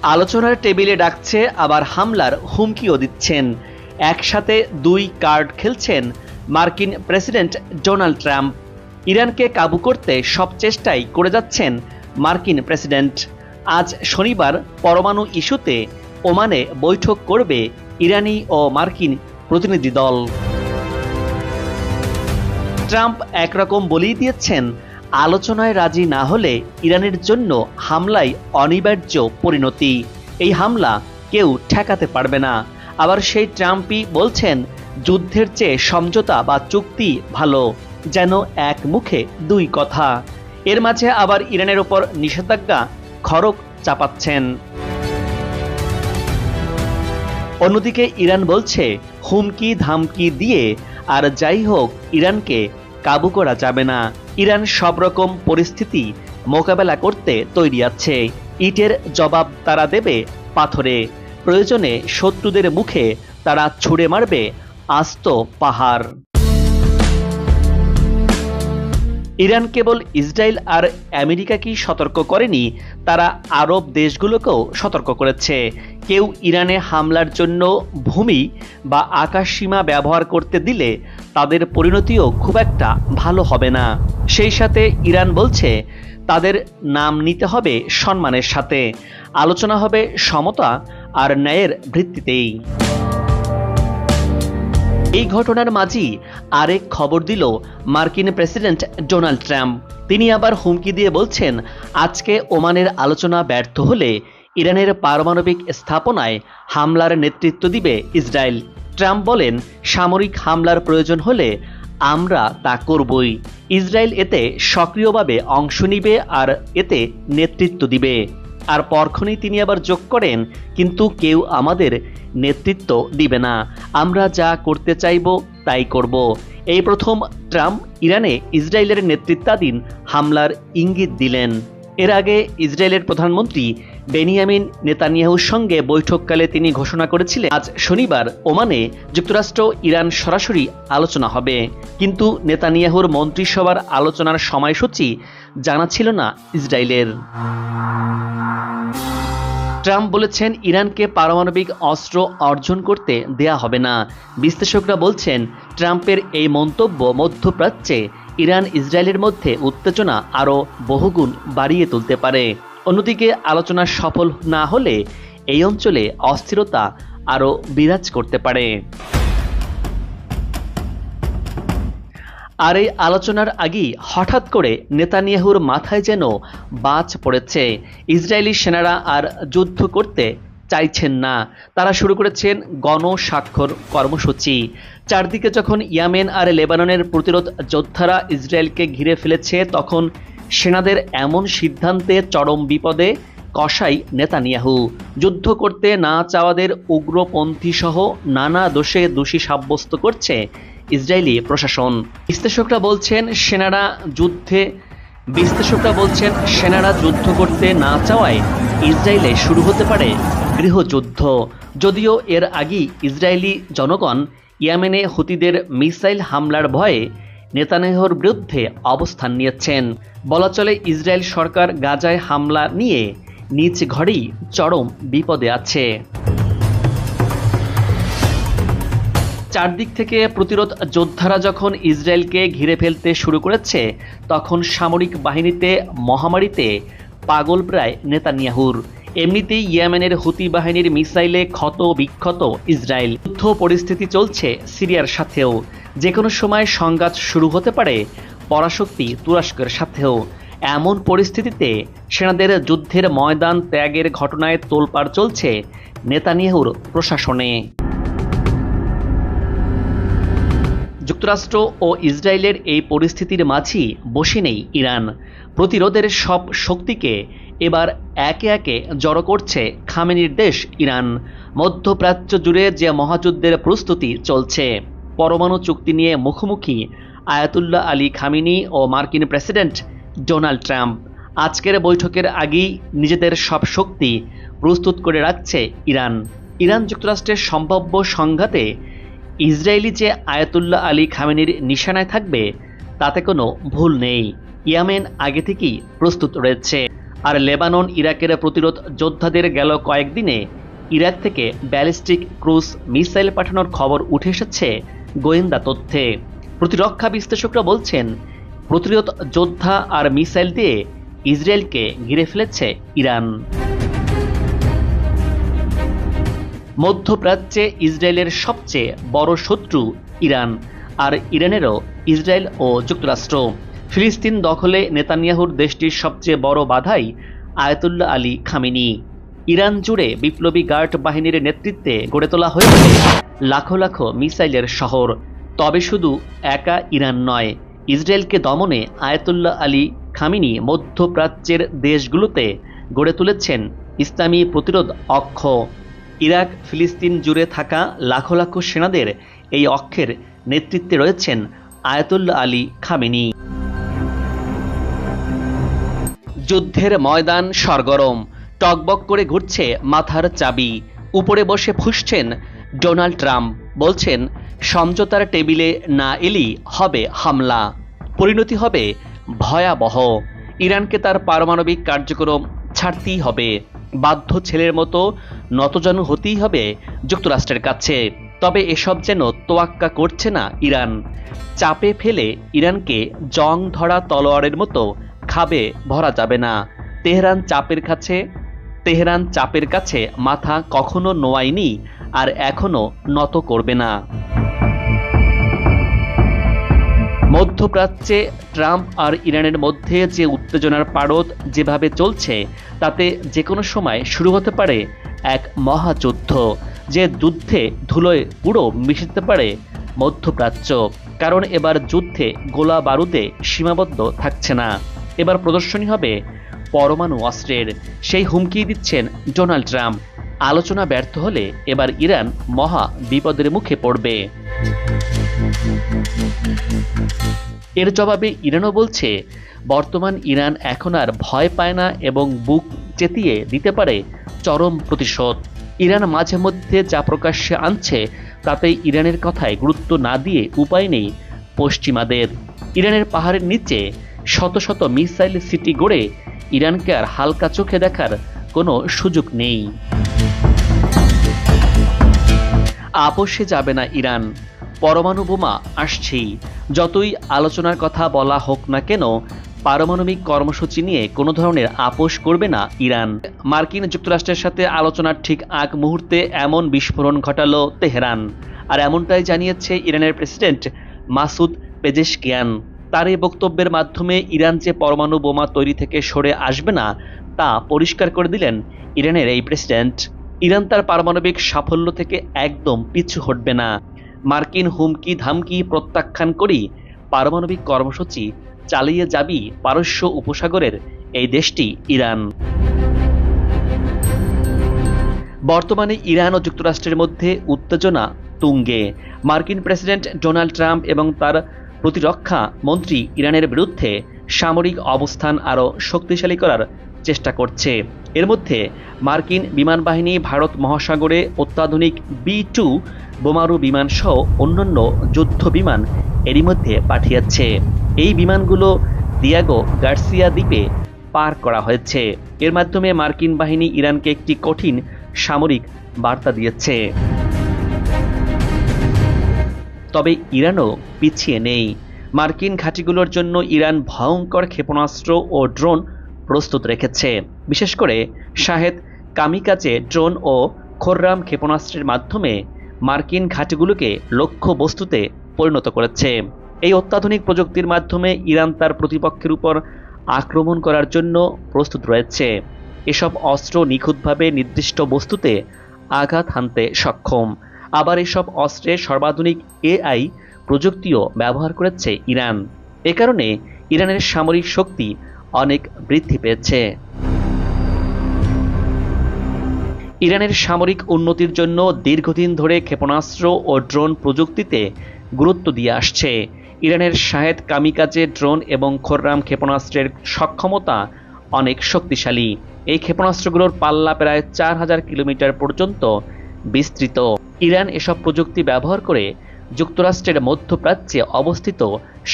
আলোচনার টেবিলে ডাকছে, আবার হামলার হুমকিও দিচ্ছেন। একসাথে দুই কার্ড খেলছেন মার্কিন প্রেসিডেন্ট ডোনাল্ড ট্রাম্প। ইরানকে কাবু করতে সব চেষ্টাই করে যাচ্ছেন মার্কিন প্রেসিডেন্ট। আজ শনিবার পরমাণু ইস্যুতে ওমানে বৈঠক করবে ইরানি ও মার্কিন প্রতিনিধি দল। ট্রাম্প একরকম বলেই দিয়েছেন, আলোচনায় রাজি না হলে ইরানের জন্য হামলাই অনিবার্য পরিণতি। এই হামলা কেউ ঠেকাতে পারবে না। আবার সেই ট্রাম্পই বলছেন, যুদ্ধের চেয়ে সমঝোতা বা চুক্তি ভালো। যেন এক মুখে দুই কথা। এর মাঝে আবার ইরানের ওপর নিষেধাজ্ঞা খড়গ চাপাচ্ছেন। অন্যদিকে ইরান বলছে, হুমকি ধামকি দিয়ে আর যাই হোক ইরানকে কাবু করা যাবে না। ইরান সব রকম পরিস্থিতি মোকাবেলা করতে তৈরি আছে। ইটের জবাব তারা দেবে পাথরে। প্রয়োজনে শত্রুদের মুখে তারা ছুঁড়ে মারবে আস্ত পাহাড়। ইরান কেবল ইসরায়েল আর আমেরিকাকেই সতর্ক করেনি, তারা আরব দেশগুলোকেও সতর্ক করেছে। কেউ ইরানে হামলার জন্য ভূমি বা আকাশসীমা ব্যবহার করতে দিলে তাদের পরিণতিও খুব একটা ভালো হবে না। সেই সাথে ইরান বলছে, তাদের নাম নিতে হবে সম্মানের সাথে। আলোচনা হবে সমতা আর ন্যায়ের ভিত্তিতেই। এই ঘটনার মাঝেই আরেক খবর দিল মার্কিন প্রেসিডেন্ট ডোনাল্ড ট্রাম্প। তিনি আবার হুমকি দিয়ে বলছেন, আজকে ওমানের আলোচনা ব্যর্থ হলে ইরানের পারমাণবিক স্থাপনায় হামলার নেতৃত্ব দিবে ইসরায়েল। ট্রাম্প বলেন, সামরিক হামলার প্রয়োজন হলে আমরা তা করবই। ইসরায়েল এতে সক্রিয়ভাবে অংশ নিবে আর এতে নেতৃত্ব দিবে। আর পরক্ষণেই তিনি আবার যোগ করেন, কিন্তু কেউ আমাদের নেতৃত্ব দিবে না। আমরা যা করতে চাইব তাই করব। এই প্রথম ট্রাম্প ইরানে ইসরায়েলের নেতৃত্বাধীন হামলার ইঙ্গিত দিলেন। এর আগে ইসরায়েলের প্রধানমন্ত্রী বেনিয়ামিন নেতানিয়াহুর সঙ্গে বৈঠককালে তিনি ঘোষণা করেছিলেন, আজ শনিবার ওমানে যুক্তরাষ্ট্র ইরান সরাসরি আলোচনা হবে। কিন্তু নেতানিয়াহুর মন্ত্রিসভার আলোচনার সময়সূচি জানা ছিল না ইসরায়েলের। ট্রাম্প বলেছেন, ইরানকে পারমাণবিক অস্ত্র অর্জন করতে দেয়া হবে না। বিশ্লেষকরা বলছেন, ট্রাম্পের এই মন্তব্য মধ্যপ্রাচ্যে ইরান ইসরায়েলের মধ্যে উত্তেজনা আরও বহুগুণ বাড়িয়ে তুলতে পারে। অন্যদিকে আলোচনা সফল না হলে এই অঞ্চলে অস্থিরতা আরও বিরাজ করতে পারে। আর এই আলোচনার আগেই হঠাৎ করে নেতানিয়াহুর মাথায় যেন বাজ পড়েছে। ইসরায়েলি সেনারা আর যুদ্ধ করতে চাইছেন না। তারা শুরু করেছেন গণস্বাক্ষর কর্মসূচি। চারদিকে যখন ইয়েমেন আর লেবাননের প্রতিরোধ যোদ্ধারা ইসরায়েলকে ঘিরে ফেলেছে, তখন সেনাদের এমন সিদ্ধান্তে চরম বিপদে কসাই নেতানিয়াহু। যুদ্ধ করতে না চাওয়াদের উগ্রপন্থী সহ নানা দোষে দোষী সাব্যস্ত করছে ইসরায়েলি প্রশাসন। বিশ্লেষকরা বলছেন, সেনারা যুদ্ধ করতে না চাওয়ায় ইসরায়েলে শুরু হতে পারে গৃহযুদ্ধ। যদিও এর আগেই ইসরায়েলি জনগণ ইয়েমেনে হুতিদের মিসাইল হামলার ভয়ে নেতানিয়াহুর বিরুদ্ধে অবস্থান নিয়েছেন। বলা চলে, ইসরায়েল সরকার গাজায় হামলা নিয়ে নিজ ঘরেই চরম বিপদে আছে। চারদিক থেকে প্রতিরোধ যোদ্ধারা যখন ইসরায়েলকে ঘিরে ফেলতে শুরু করেছে, তখন সামরিক বাহিনীতে মহামারীতে পাগল প্রায় নেতানিয়াহুর। এমনিতেই ইয়েমেনের হুতি বাহিনীর মিসাইলে ক্ষত বিক্ষত ইসরায়েল। যুদ্ধ পরিস্থিতি চলছে সিরিয়ার সাথেও। যে কোনো সময় সংঘাত শুরু হতে পারে পরাশক্তি তুরস্কের সাথেও। এমন পরিস্থিতিতে সেনাদের যুদ্ধের ময়দান ত্যাগের ঘটনায় তোলপাড় চলছে নেতানিয়াহুর প্রশাসনে। যুক্তরাষ্ট্র ও ইসরায়েলের এই পরিস্থিতির মাঝেই বসে নেই ইরান। প্রতিরোধের সব শক্তিকে এবার একে একে জড়ো করছে খামেনির দেশ ইরান। মধ্যপ্রাচ্য জুড়ে যে মহাযুদ্ধের প্রস্তুতি চলছে, পরমাণু চুক্তি নিয়ে মুখোমুখি আয়াতুল্লাহ আলী খামেনি ও মার্কিন প্রেসিডেন্ট ডোনাল্ড ট্রাম্প। আজকের বৈঠকের আগেই নিজেদের সব শক্তি প্রস্তুত করে রাখছে ইরান। ইরান যুক্তরাষ্ট্রের সম্ভাব্য সংঘাতে ইসরায়েলি যে আয়াতুল্লাহ আলী খামেনির নিশানায় থাকবে তাতে কোনো ভুল নেই। ইয়েমেন আগে থেকেই প্রস্তুত রয়েছে। আর লেবানন ইরাকের প্রতিরোধ যোদ্ধাদের গেল কয়েকদিনে ইরাক থেকে ব্যালিস্টিক ক্রুজ মিসাইল পাঠানোর খবর উঠে এসেছে গোয়েন্দা তথ্যে। প্রতিরক্ষা বিশ্লেষকরা বলছেন, প্রতিরোধ যোদ্ধা আর মিসাইল দিয়ে ইসরায়েলকে ঘিরে ফেলেছে ইরান। মধ্যপ্রাচ্যে ইসরায়েলের সবচেয়ে বড় শত্রু ইরান, আর ইরানেরও ইসরায়েল ও যুক্তরাষ্ট্র। ফিলিস্তিন দখলে নেতানিয়াহুর দেশটির সবচেয়ে বড় বাধাই আয়াতুল্লাহ আলী খামেনি। ইরান জুড়ে বিপ্লবী গার্ড বাহিনীর নেতৃত্বে গড়ে তোলা হয়েছে লাখো লাখো মিসাইলের শহর। তবে শুধু একা ইরান নয়, ইসরায়েলকে দমনে আয়াতুল্লাহ আলী খামেনি মধ্যপ্রাচ্যের দেশগুলোতে গড়ে তুলেছেন ইসলামী প্রতিরোধ অক্ষ। ইরাক ফিলিস্তিন জুড়ে থাকা লাখো লাখো সেনাদের এই অক্ষের নেতৃত্বে রয়েছেন আয়াতুল্লাহ আলী খামেনি। যুদ্ধের ময়দান সরগরম, টকবক করে ঘুরছে মাথার চাবি। উপরে বসে ফুঁসছেন ডোনাল্ড ট্রাম্প, বলছেন সমঝোতার টেবিলে না এলেই হবে হামলা, পরিণতি হবে ভয়াবহ। ইরানকে তার পারমাণবিক কার্যক্রম ছাড়তেই হবে, বাধ্য ছেলের মতো নতজানু হতেই হবে যুক্তরাষ্ট্রের কাছে। তবে এসব যেন তোয়াক্কা করছে না ইরান। চাপে ফেলে ইরানকে জং ধরা তলোয়ারের মতো খাবে ভরা যাবে না। তেহরান চাপের কাছে মাথা কখনো নোয়ায়নি আর এখনো নত করবে না। মধ্যপ্রাচ্যে ট্রাম্প আর ইরানের মধ্যে যে উত্তেজনার পারদ যেভাবে চলছে, তাতে যে কোনো সময় শুরু হতে পারে এক মহাযুদ্ধ, যে যুদ্ধে ধুলোয় পুরো মিশে যেতে পারে মধ্যপ্রাচ্য। কারণ এবার যুদ্ধে গোলা বারুদে সীমাবদ্ধ থাকছে না, এবার প্রদর্শনী হবে পরমাণু অস্ত্রের। সেই হুমকি দিচ্ছেন ডোনাল্ড ট্রাম্প। আলোচনা ব্যর্থ হলে এবার ইরান মহা বিপদের মুখে পড়বে। এর জবাবে ইরানও বলছে, বর্তমান ইরান এখন আর ভয় পায় না এবং বুক চেতিয়ে দিতে পারে চরম প্রতিশোধ। ইরান মাঝে মধ্যে যা প্রকাশ্যে আনছে তাতে ইরানের কথায় গুরুত্ব না দিয়ে উপায় নেই পশ্চিমাদের। ইরানের পাহাড়ের নিচে শত শত মিসাইল সিটি গড়ে ইরানকে আর হালকা চোখে দেখার কোনো সুযোগ নেই। আপোষে যাবে না ইরান, পরমাণু বোমা আসছেই। যতই আলোচনার কথা বলা হোক না কেন, পারমাণবিক কর্মসূচি নিয়ে কোনো ধরনের আপোষ করবে না ইরান। মার্কিন যুক্তরাষ্ট্রের সাথে আলোচনার ঠিক আগ মুহূর্তে এমন বিস্ফোরণ ঘটালো তেহরান। আর এমনটাই জানিয়েছে ইরানের প্রেসিডেন্ট মাসুদ পেজেশকিয়ান। তার এই বক্তব্যের মাধ্যমে ইরান যে পরমাণু বোমা তৈরি থেকে সরে আসবে না তা পরিষ্কার করে দিলেন ইরানের এই প্রেসিডেন্ট। ইরান তার পারমাণবিক সাফল্য থেকে একদম পিছু হটবে না। মার্কিন হুমকি ধামকি প্রত্যাখ্যান করেই পারমাণবিক কর্মসূচি চালিয়ে যাবি পারস্য উপসাগরের এই দেশটি ইরান। বর্তমানে ইরান ও যুক্তরাষ্ট্রের মধ্যে উত্তেজনা তুঙ্গে। মার্কিন প্রেসিডেন্ট ডোনাল্ড ট্রাম্প এবং তার প্রতিরক্ষা মন্ত্রী ইরানের বিরুদ্ধে সামরিক অবস্থান আরও শক্তিশালী করার চেষ্টা করছে। এর মধ্যে মার্কিন বিমান বাহিনী ভারত মহাসাগরে অত্যাধুনিক B-2 বোমারু বিমান সহ অন্যান্য যুদ্ধ বিমান এরই মধ্যে পাঠিয়েছে। এই বিমানগুলো দিয়াগো গার্সিয়া দ্বীপে পার করা হয়েছে। এর মাধ্যমে মার্কিন বাহিনী ইরানকে একটি কঠিন সামরিক বার্তা দিয়েছে। তবে ইরানও পিছিয়ে নেই। মার্কিন ঘাঁটিগুলোর জন্য ইরান ভয়ঙ্কর ক্ষেপণাস্ত্র ও ড্রোন প্রস্তুত রেখেছে। বিশেষ করে শাহেদ কামিকাজে ড্রোন ও খোররাম ক্ষেপণাস্ত্রের মাধ্যমে মার্কিন ঘাঁটিগুলোকে লক্ষ্য বস্তুতে পরিণত করেছে। এই অত্যাধুনিক প্রযুক্তির মাধ্যমে ইরান তার প্রতিপক্ষের উপর আক্রমণ করার জন্য প্রস্তুত রয়েছে। এসব অস্ত্র নিখুঁতভাবে নির্দিষ্ট বস্তুতে আঘাত হানতে সক্ষম। আবার এসব অস্ত্রে সর্বাধুনিক AI প্রযুক্তিও ব্যবহার করেছে ইরান। এ কারণে ইরানের সামরিক শক্তি অনেক বৃদ্ধি পেয়েছে। ইরানের সামরিক উন্নতির জন্য দীর্ঘদিন ধরে ক্ষেপণাস্ত্র ও ড্রোন প্রযুক্তিতে গুরুত্ব দিয়ে আসছে। ইরানের শাহেদ কামিকাজে ড্রোন এবং খোররাম ক্ষেপণাস্ত্রের সক্ষমতা অনেক শক্তিশালী। এই ক্ষেপণাস্ত্রগুলোর পাল্লা প্রায় 4000 কিলোমিটার পর্যন্ত বিস্তৃত। ইরান এসব প্রযুক্তি ব্যবহার করে যুক্তরাষ্ট্রের মধ্যপ্রাচ্যে অবস্থিত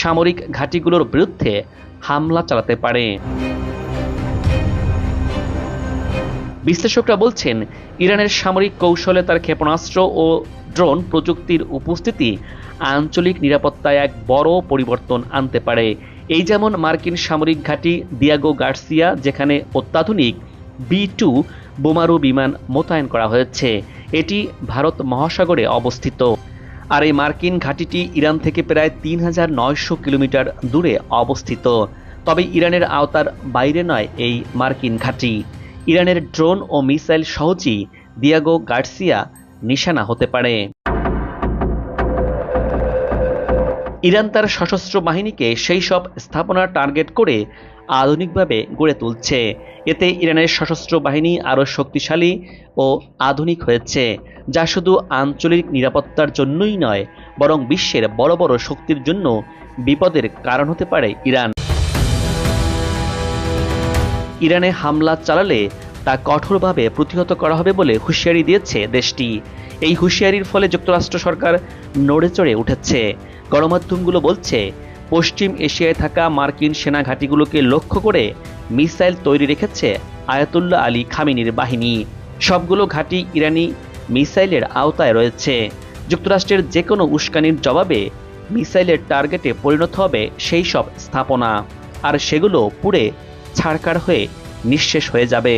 সামরিক ঘাঁটিগুলোর বিরুদ্ধে হামলা চালাতে পারে। বিশ্লেষকরা বলছেন, ইরানের সামরিক কৌশলে তার ক্ষেপণাস্ত্র ও ড্রোন প্রযুক্তির উপস্থিতি আঞ্চলিক নিরাপত্তায় এক বড় পরিবর্তন আনতে পারে। এই যেমন মার্কিন সামরিক ঘাঁটি দিয়াগো গার্সিয়া, যেখানে অত্যাধুনিক B-2 বোমারু বিমান মোতায়েন করা হয়েছে। এটি ভারত মহাসাগরে অবস্থিত। আর এই মার্কিন ঘাঁটিটি ইরান থেকে প্রায় ৩৯০০ কিলোমিটার দূরে অবস্থিত। তবে ইরানের আওতার বাইরে নয় এই মার্কিন ঘাঁটি। ইরানের ড্রোন ও মিসাইল সহজেই দিয়াগো গার্সিয়া নিশানা হতে পারে। ইরান তার সশস্ত্র বাহিনীকে সেই সব স্থাপনা টার্গেট করে আধুনিকভাবে গড়ে তুলছে। এতে ইরানের সশস্ত্র বাহিনী আরও শক্তিশালী ও আধুনিক হয়েছে, যা শুধু আঞ্চলিক নিরাপত্তার জন্যই নয়, বরং বিশ্বের বড় বড় শক্তির জন্য বিপদের কারণ হতে পারে। ইরানে হামলা চালালে তা কঠোরভাবে প্রতিহত করা হবে বলে হুঁশিয়ারি দিয়েছে দেশটি। এই হুঁশিয়ারির ফলে যুক্তরাষ্ট্র সরকার নড়েচড়ে উঠেছে। গণমাধ্যমগুলো বলছে, পশ্চিম এশিয়ায় থাকা মার্কিন সেনা ঘাঁটিগুলোকে লক্ষ্য করে মিসাইল তৈরি রেখেছে আয়াতুল্লাহ আলী খামেনির বাহিনী। সবগুলো ঘাঁটি ইরানি মিসাইলের আওতায় রয়েছে। যুক্তরাষ্ট্রের যে কোনো উস্কানির জবাবে মিসাইলের টার্গেটে পরিণত হবে সেই সব স্থাপনা, আর সেগুলো পুড়ে ছারখার হয়ে নিঃশেষ হয়ে যাবে।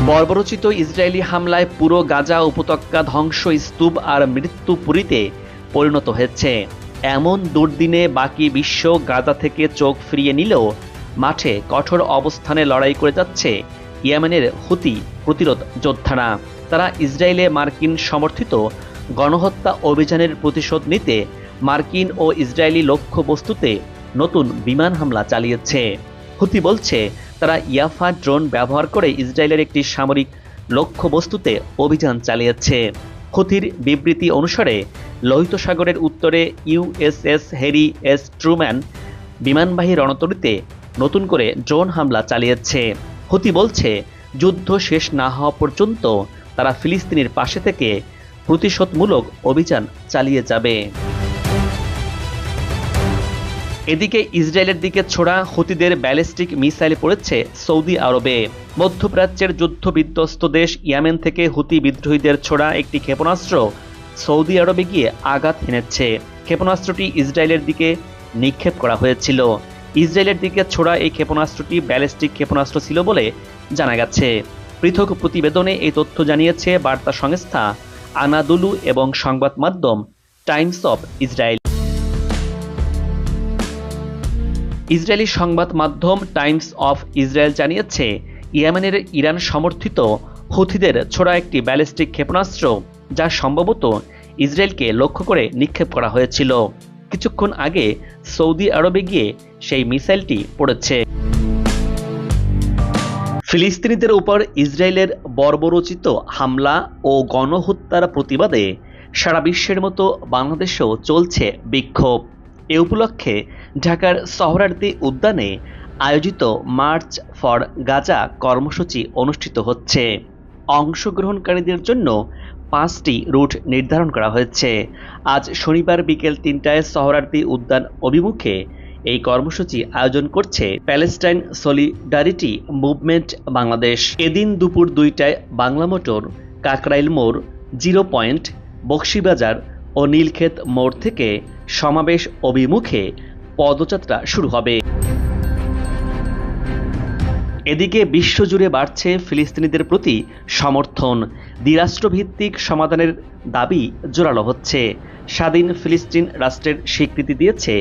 বর্বরোচিত ইসরায়েলি হামলায় পুরো গাজা উপত্যকা ধ্বংস, স্তূপ আর মৃত্যুপুরীতে পরিণত হয়েছে। এমন দুর্দিনে বাকি বিশ্ব গাজা থেকে চোখ ফিরিয়ে নিলেও মাঠে কঠোর অবস্থানে লড়াই করে যাচ্ছে ইয়েমেনের হুতি প্রতিরোধ যোদ্ধারা। তারা ইসরায়েলে মার্কিন সমর্থিত গণহত্যা অভিযানের প্রতিশোধ নিতে মার্কিন ও ইসরায়েলি লক্ষ্যবস্তুতে নতুন বিমান হামলা চালিয়েছে। হুতি বলছে, তারা ইয়াফা ড্রোন ব্যবহার করে ইসরায়েলের একটি সামরিক লক্ষ্যবস্তুতে অভিযান চালিয়েছে। হুতির বিবৃতি অনুসারে লোহিত সাগরের উত্তরে USS হ্যারি এস ট্রুম্যান বিমানবাহী রণতরীতে নতুন করে ড্রোন হামলা চালিয়েছে। হুতি বলছে, যুদ্ধ শেষ না হওয়া পর্যন্ত তারা ফিলিস্তিনের পাশে থেকে প্রতিশোধমূলক অভিযান চালিয়ে যাবে। এদিকে ইসরায়েলের দিকে ছোড়া হুতিদের ব্যালিস্টিক মিসাইল পড়েছে সৌদি আরবে। মধ্যপ্রাচ্যের যুদ্ধ বিধ্বস্ত দেশ ইয়েমেন থেকে হুতি বিদ্রোহীদের ছোড়া একটি ক্ষেপণাস্ত্র সৌদি আরবে গিয়ে আঘাত হেনেছে। ক্ষেপণাস্ত্রটি ইসরায়েলের দিকে নিক্ষেপ করা হয়েছিল। ইসরায়েলের দিকে ছোড়া এই ক্ষেপণাস্ত্রটি ব্যালিস্টিক ক্ষেপণাস্ত্র ছিল বলে জানা গেছে। পৃথক প্রতিবেদনে এই তথ্য জানিয়েছে বার্তা সংস্থা আনাদুলু এবং সংবাদ মাধ্যম টাইমস অফ ইসরায়েল। ইসরায়েলি সংবাদ মাধ্যম টাইমস অফ ইসরায়েল জানিয়েছে, ইয়েমেনের ইরান সমর্থিত হুথিদের ছোড়া একটি ব্যালিস্টিক ক্ষেপণাস্ত্র, যা সম্ভবত ইসরায়েলকে লক্ষ্য করে নিক্ষেপ করা হয়েছিল। কিছুক্ষণ আগে সৌদি আরবে গিয়ে সেই মিসাইলটি পড়েছে। ফিলিস্তিনিদের উপর ইসরায়েলের বর্বরোচিত হামলা ও গণহত্যার প্রতিবাদে সারা বিশ্বের মতো বাংলাদেশেও চলছে বিক্ষোভ। এ উপলক্ষে ঢাকার সোহরাওয়ার্দী উদ্যানে আয়োজিত মার্চ ফর গাজা কর্মসূচি অনুষ্ঠিত হচ্ছে। অংশগ্রহণকারীদের জন্য 5টি রুট নির্ধারণ করা হয়েছে। আজ শনিবার বিকেল 3টায় সোহরাওয়ার্দী উদ্যান অভিমুখে এই কর্মসূচি আয়োজন করছে প্যালেস্টাইন সলিডারিটি মুভমেন্ট বাংলাদেশ। এদিন দুপুর 2টায় বাংলা মোটর, কাকরাইল মোড়, 0 পয়েন্ট, বকশীবাজার ও নীলক্ষেত মোড় থেকে সমাবেশ অভিমুখে পদযাত্রা শুরু হবে। এদিকে বিশ্বজুড়ে বাড়ছে ফিলিস্তিনিদের প্রতি সমর্থন। দ্বিরাষ্ট্রভিত্তিক সমাধানের দাবি জোরালো হচ্ছে। স্বাধীন ফিলিস্তিন রাষ্ট্রের স্বীকৃতি দিয়েছে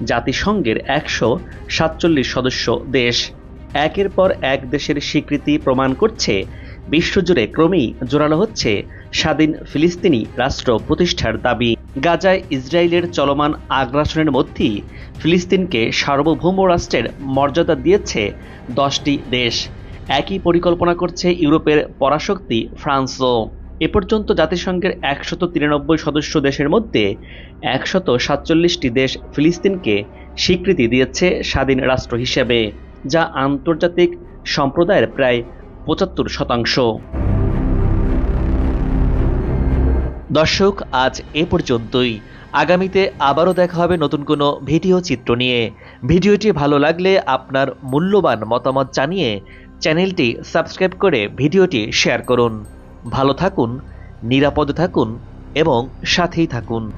জাতিসংঘের 147 সদস্য দেশ। একের পর এক দেশের স্বীকৃতি প্রমাণ করছে বিশ্বজুড়ে ক্রমেই জোরালো হচ্ছে স্বাধীন ফিলিস্তিনি রাষ্ট্র প্রতিষ্ঠার দাবি। গাজায় ইসরায়েলের চলমান আগ্রাসনের মধ্যেই ফিলিস্তিনকে সার্বভৌম রাষ্ট্রের মর্যাদা দিয়েছে 10টি দেশ। একই পরিকল্পনা করছে ইউরোপের পরাশক্তি ফ্রান্সও। এ পর্যন্ত জাতিসংঘের 193 সদস্য দেশের মধ্যে 147টি দেশ ফিলিস্তিনকে স্বীকৃতি দিয়েছে স্বাধীন রাষ্ট্র হিসেবে, যা আন্তর্জাতিক সম্প্রদায়ের প্রায় 75%। দর্শক, আজ এ পর্যন্তই। আগামীতে আবারও দেখা হবে নতুন কোনো ভিডিও চিত্র নিয়ে। ভিডিওটি ভালো লাগলে আপনার মূল্যবান মতামত জানিয়ে চ্যানেলটি সাবস্ক্রাইব করে ভিডিওটি শেয়ার করুন। ভালো থাকুন, নিরাপদে থাকুন এবং সাথেই থাকুন।